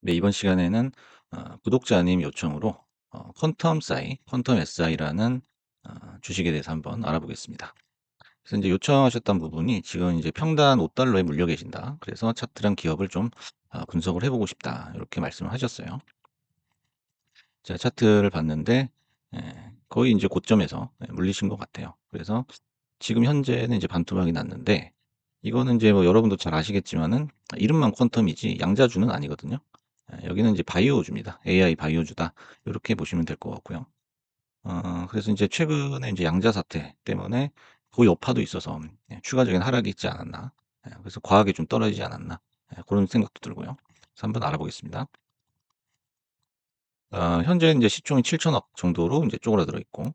네, 이번 시간에는 구독자님 요청으로 퀀텀 SI라는 주식에 대해서 한번 알아보겠습니다. 그래서 이제 요청하셨던 부분이 지금 이제 평단 $5에 물려 계신다. 그래서 차트랑 기업을 좀 분석을 해보고 싶다. 이렇게 말씀을 하셨어요. 제가 차트를 봤는데 거의 이제 고점에서 물리신 것 같아요. 그래서 지금 현재는 이제 반토막이 났는데 이거는 이제 뭐 여러분도 잘 아시겠지만은 이름만 퀀텀이지 양자주는 아니거든요. 여기는 이제 바이오주입니다. AI 바이오주다. 요렇게 보시면 될 것 같고요. 그래서 인제 최근에 인제 양자 사태 때문에 고여파도 있어서 추가적인 하락이 있지 않았나. 그래서 과하게 좀 떨어지지 않았나. 고런 생각도 들고요. 그래서 한번 알아보겠습니다. 현재 인제 시총이 7천억 정도로 인제 쪼그라들어 있고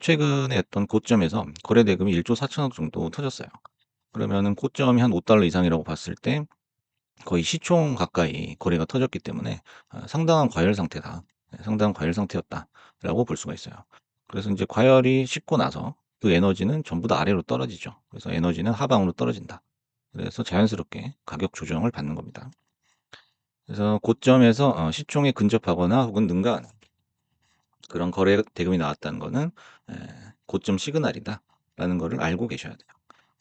최근에 했던 고점에서 거래 대금이 1조 4천억 정도 터졌어요. 그러면은 고점이 한 $5 이상이라고 봤을 때 거의 시총 가까이 거래가 터졌기 때문에 상당한 과열 상태다. 상당한 과열 상태였다라고 볼 수가 있어요. 그래서 인제 과열이 식고 나서 그 에너지는 전부 다 아래로 떨어지죠. 그래서 에너지는 하방으로 떨어진다. 그래서 자연스럽게 가격 조정을 받는 겁니다. 그래서 고점에서 시총에 근접하거나 혹은 능가하는 그런 거래 대금이 나왔다는 거는 에 고점 시그널이다라는 거를 알고 계셔야 돼요.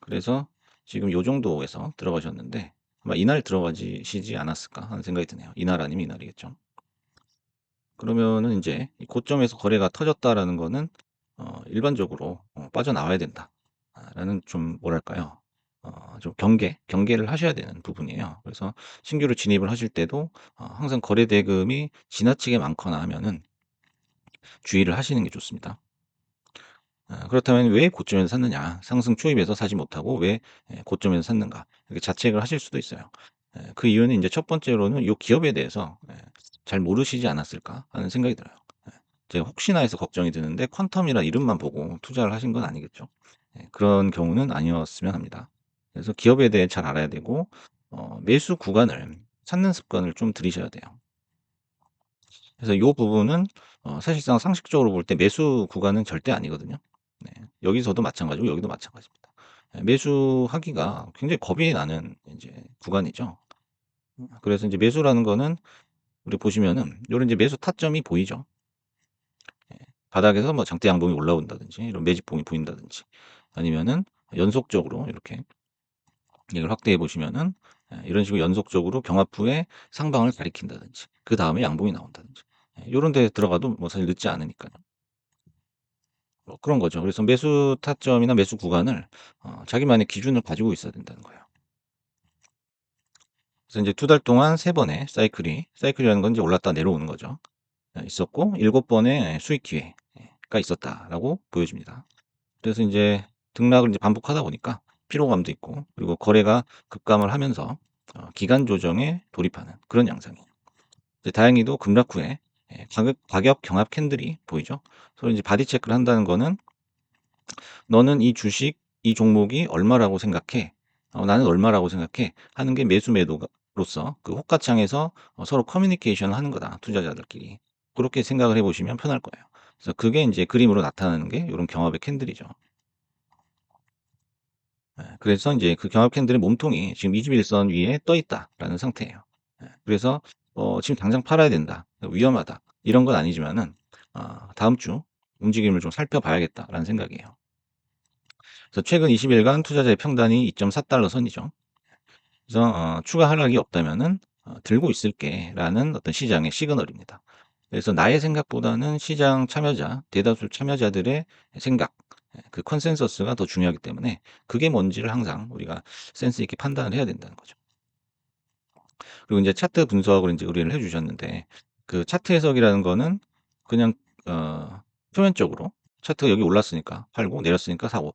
그래서 지금 요 정도에서 들어가셨는데 아마 이날 들어가시지 않았을까 하는 생각이 드네요. 이날 아니면 이날이겠죠. 그러면은 인제 이 고점에서 거래가 터졌다라는 거는 일반적으로 '빠져나와야 된다.' 라는 좀 뭐랄까요? 좀 경계를 하셔야 되는 부분이에요. 그래서 신규로 진입을 하실 때도 항상 거래 대금이 지나치게 많거나 하면은 주의를 하시는 게 좋습니다. 그렇다면 '왜 고점에서 샀느냐? 상승 초입에서 사지 못하고 왜 고점에서 샀는가?' 이렇게 자책을 하실 수도 있어요. 그 이유는 인제 첫 번째로는 요 기업에 대해서 잘 모르시지 않았을까 하는 생각이 들어요. 제가 혹시나 해서 걱정이 되는데 퀀텀이라는 이름만 보고 투자를 하신 건 아니겠죠? 그런 경우는 아니었으면 합니다. 그래서 기업에 대해 잘 알아야 되고 매수 구간을 찾는 습관을 좀 들이셔야 돼요. 그래서 요 부분은 사실상 상식적으로 볼 때 매수 구간은 절대 아니거든요. 네. 여기서도 마찬가지고 여기도 마찬가지입니다. 매수하기가 굉장히 겁이 나는 인제 구간이죠. 그래서 인제 매수라는 거는 우리 보시면은 요런 이제 매수 타점이 보이죠. 바닥에서 뭐 장대 양봉이 올라온다든지 이런 매집봉이 보인다든지 아니면은 연속적으로 이렇게 이걸 확대해 보시면은 이런 식으로 연속적으로 병합 후에 상방을 가리킨다든지 그다음에 양봉이 나온다든지 요런 데 들어가도 뭐 사실 늦지 않으니까요. 뭐 그런 거죠. 그래서 매수 타점이나 매수 구간을 자기만의 기준을 가지고 있어야 된다는 거예요. 그래서 인제 2달 동안 3 번의 사이클이라는 건 이제 올랐다 내려오는 거죠. 있었고 7 번의 수익 기회가 있었다라고 보여집니다. 그래서 인제 등락을 이제 반복하다 보니까 피로감도 있고 그리고 거래가 급감을 하면서 기간 조정에 돌입하는 그런 양상이에요. 이제 다행히도 급락 후에 가격 경합 캔들이 보이죠. 서로 이제 바디 체크를 한다는 거는 "너는 이 주식, 이 종목이 얼마라고 생각해? 나는 얼마라고 생각해?" 하는 게 매수 매도가 로서 그 호가창에서 서로 커뮤니케이션을 하는 거다, 투자자들끼리. 그렇게 생각을 해 보시면 편할 거예요. 그래서 그게 인제 그림으로 나타나는 게 요런 경합의 캔들이죠. 그래서 인제 그 경합 캔들의 몸통이 지금 21선 위에 떠 있다라는 상태예요. 그래서 '지금 당장 팔아야 된다. 위험하다.' 이런 건 아니지만은 '다음 주 움직임을 좀 살펴봐야겠다.'라는 생각이에요. 그래서 최근 20 일간 투자자의 평단이 $2.4 선이죠. 그래서 추가 하락이 없다면은 '들고 있을게.'라는 어떤 시장의 시그널입니다. 그래서 나의 생각보다는 시장 참여자, 대다수 참여자들의 생각, 그 컨센서스가 더 중요하기 때문에 그게 뭔지를 항상 우리가 센스 있게 판단을 해야 된다는 거죠. 그리고 인제 차트 분석을 인제 의뢰를 해 주셨는데 그 차트 해석이라는 거는 그냥 표면적으로 차트가 여기 올랐으니까 팔고 내렸으니까 사고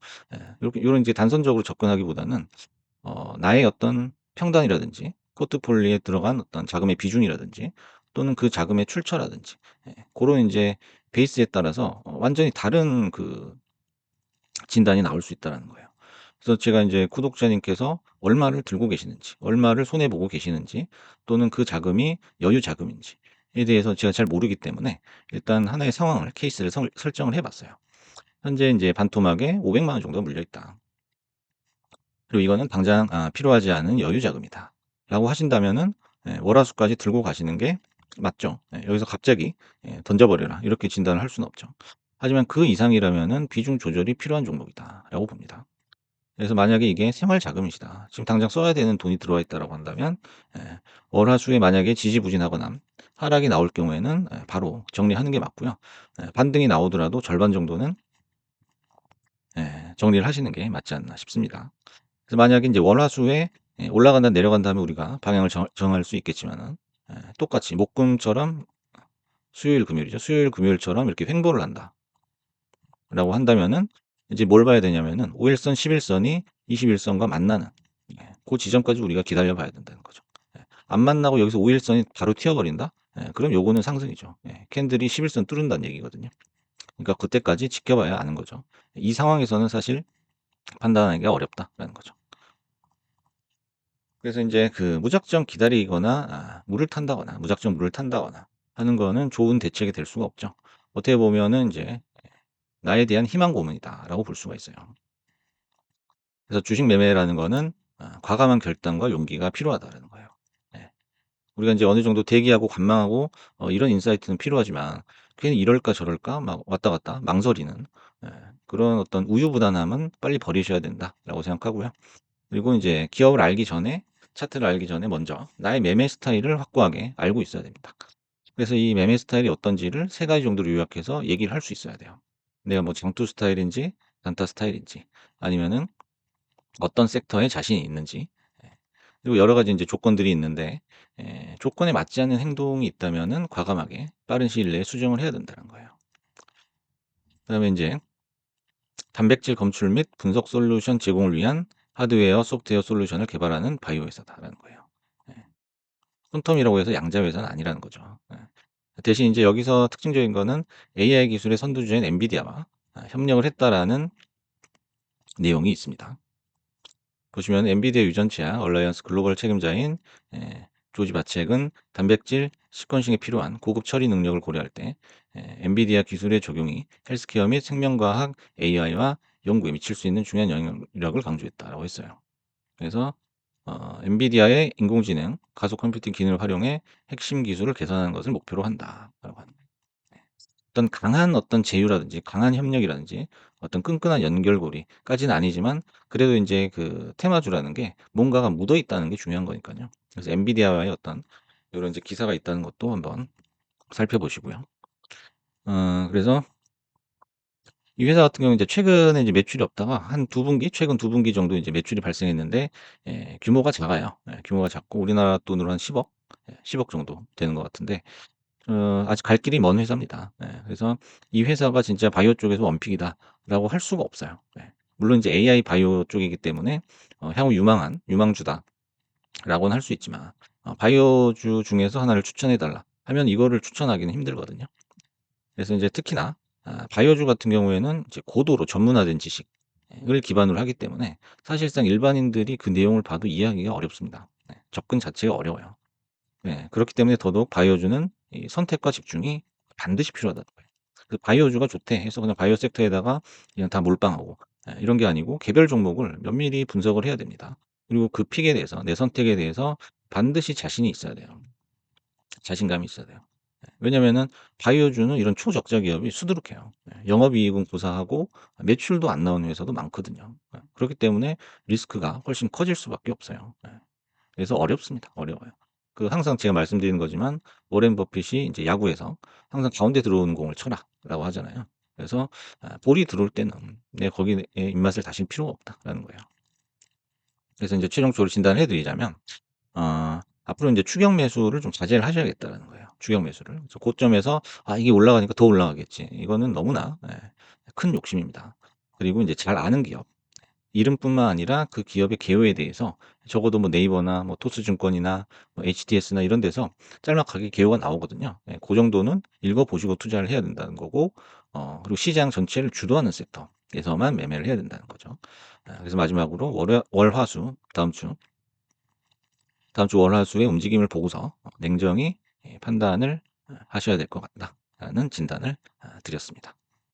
요렇게 요런 이제 단선적으로 접근하기보다는 나의 어떤 평단이라든지 포트폴리오에 들어간 어떤 자금의 비중이라든지 또는 그 자금의 출처라든지 고런 인제 베이스에 따라서 완전히 다른 그 진단이 나올 수 있다라는 거예요. 그래서 제가 인제 구독자님께서 얼마를 들고 계시는지, 얼마를 손해 보고 계시는지 또는 그 자금이 여유 자금인지에 대해서 제가 잘 모르기 때문에 일단 하나의 상황을 케이스를 설정을 해 봤어요. 현재 인제 반토막에 500만 원 정도가 물려 있다. 그리고 이거는 당장 필요하지 않은 여유 자금이다라고 하신다면은 월화수까지 들고 가시는 게 맞죠. 여기서 갑자기 "던져 버려라." 이렇게 진단을 할 수는 없죠. 하지만 그 이상이라면은 '비중 조절이 필요한 종목이다.'라고 봅니다. 그래서 만약에 이게 생활 자금이시다. 지금 당장 써야 되는 돈이 들어와 있다라고 한다면 월화수에 만약에 지지부진하거나 하락이 나올 경우에는 바로 정리하는 게 맞고요. 반등이 나오더라도 절반 정도는 정리를 하시는 게 맞지 않나 싶습니다. 그래서 만약에 인제 월화수에 올라간다 내려간다 하면 우리가 방향을 정할 수 있겠지만은 똑같이 목금처럼 수요일, 금요일이죠. 수요일, 금요일처럼 이렇게 횡보를 한다라고 한다면은 이제 뭘 봐야 되냐면은 5 일선, 10 일선이 20 일선과 만나는 고 지점까지 우리가 기다려 봐야 된다는 거죠. 안 만나고 여기서 5 일선이 바로 튀어 버린다? 그럼 요거는 상승이죠. 캔들이 10 일선 뚫는다는 얘기거든요. 그러니까 그때까지 지켜봐야 아는 거죠. 이 상황에서는 사실 판단하기가 어렵다라는 거죠. 그래서 인제 그 무작정 기다리거나 물을 탄다거나 무작정 물을 탄다거나 하는 거는 좋은 대책이 될 수가 없죠. 어떻게 보면은 인제 '나에 대한 희망 고문이다.'라고 볼 수가 있어요. 그래서 주식 매매라는 거는 과감한 결단과 용기가 필요하다라는 거예요. 예. 우리가 인제 어느 정도 대기하고 관망하고 이런 인사이트는 필요하지만 괜히 '이럴까 저럴까?' 막 왔다 갔다 망설이는 예 그런 어떤 우유부단함은 빨리 버리셔야 된다라고 생각하고요. 그리고 인제 기업을 알기 전에 차트를 알기 전에 먼저 나의 매매 스타일을 확고하게 알고 있어야 됩니다. 그래서 이 매매 스타일이 어떤지를 3 가지 정도로 요약해서 얘기를 할 수 있어야 돼요. 내가 뭐 장투 스타일인지 단타 스타일인지 아니면은 어떤 섹터에 자신이 있는지 그리고 여러 가지 인제 조건들이 있는데 조건에 맞지 않는 행동이 있다면은 과감하게 빠른 시일 내에 수정을 해야 된다는 거예요. 그다음에 인제 단백질 검출 및 분석 솔루션 제공을 위한 하드웨어, 소프트웨어 솔루션을 개발하는 바이오 회사다라는 거예요. 예. 퀀텀이라고 해서 양자 회사는 아니라는 거죠. 대신 인제 여기서 특징적인 거는 AI 기술의 선두주자인 엔비디아와 협력을 했다라는 내용이 있습니다. 보시면 엔비디아 유전치약 얼라이언스 글로벌 책임자인 조지 바첵은 단백질 시퀀싱에 필요한 고급 처리 능력을 고려할 때 엔비디아 기술의 적용이 헬스케어 및 생명과학 AI와 연구에 미칠 수 있는 중요한 영향력을 강조했다라고 했어요. 그래서 엔비디아의 인공지능 가속 컴퓨팅 기능을 활용해 핵심 기술을 개선하는 것을 목표로 한다라고 합니다. 어떤 강한 어떤 제휴라든지 강한 협력이라든지 어떤 끈끈한 연결고리까지는 아니지만 그래도 인제 그 테마주라는 게 뭔가가 묻어 있다는 게 중요한 거니깐요. 그래서 엔비디아와의 어떤 요런 이제 기사가 있다는 것도 한번 살펴보시고요. 그래서 이 회사 같은 경우는 이제 최근에 이제 매출이 없다가 한 2 분기 최근 2 분기 정도 이제 매출이 발생했는데 규모가 작아요. 규모가 작고 우리나라 돈으로 한 10억 10억 정도 되는 것 같은데 아직 갈 길이 먼 회사입니다. 그래서 '이 회사가 진짜 바이오 쪽에서 원픽이다.'라고 할 수가 없어요. 물론 이제 AI 바이오 쪽이기 때문에 향후 유망한 유망주다라고는 할 수 있지만 바이오주 중에서 하나를 추천해 달라 하면 이거를 추천하기는 힘들거든요. 그래서 인제 특히나 바이오주 같은 경우에는 이제 고도로 전문화된 지식을 기반으로 하기 때문에 사실상 일반인들이 그 내용을 봐도 이해하기가 어렵습니다. 접근 자체가 어려워요. 그렇기 때문에 더더욱 바이오주는 이 선택과 집중이 반드시 필요하다는 거예요. 그 바이오주가 좋대 해서 그냥 바이오 섹터에다가 그냥 다 몰빵하고 이런 게 아니고 개별 종목을 면밀히 분석을 해야 됩니다. 그리고 그 픽에 대해서 내 선택에 대해서 반드시 자신이 있어야 돼요. 자신감이 있어야 돼요. 왜냐면은 바이오주는 이런 초적자 기업이 수두룩해요. 영업이익은 고사하고 매출도 안 나오는 회사도 많거든요. 그렇기 때문에 리스크가 훨씬 커질 수밖에 없어요. 그래서 어렵습니다. 어려워요. 그 항상 제가 말씀드리는 거지만 워렌 버핏이 인제 야구에서 항상 "가운데 들어오는 공을 쳐라."라고 하잖아요. 그래서 볼이 들어올 때는 내 거기에 입맛을 다실 필요가 없다라는 거예요. 그래서 인제 최종적으로 진단을 해 드리자면 앞으로 인제 추격 매수를 좀 자제를 하셔야겠다라는 거예요, 추격 매수를. 그래서 고점에서 '아 이게 올라가니까 더 올라가겠지.' 이거는 너무나 큰 욕심입니다. 그리고 인제 잘 아는 기업 이름뿐만 아니라 그 기업의 개요에 대해서 적어도 뭐 네이버나 뭐 토스증권이나 뭐 HDS나 이런 데서 짤막하게 개요가 나오거든요. 고 정도는 읽어 보시고 투자를 해야 된다는 거고 그리고 시장 전체를 주도하는 섹터에서만 매매를 해야 된다는 거죠. 그래서 마지막으로 월화수 다음 주 월화수의 움직임을 보고서 냉정히 판단을 하셔야 될 것 같다라는 진단을 드렸습니다.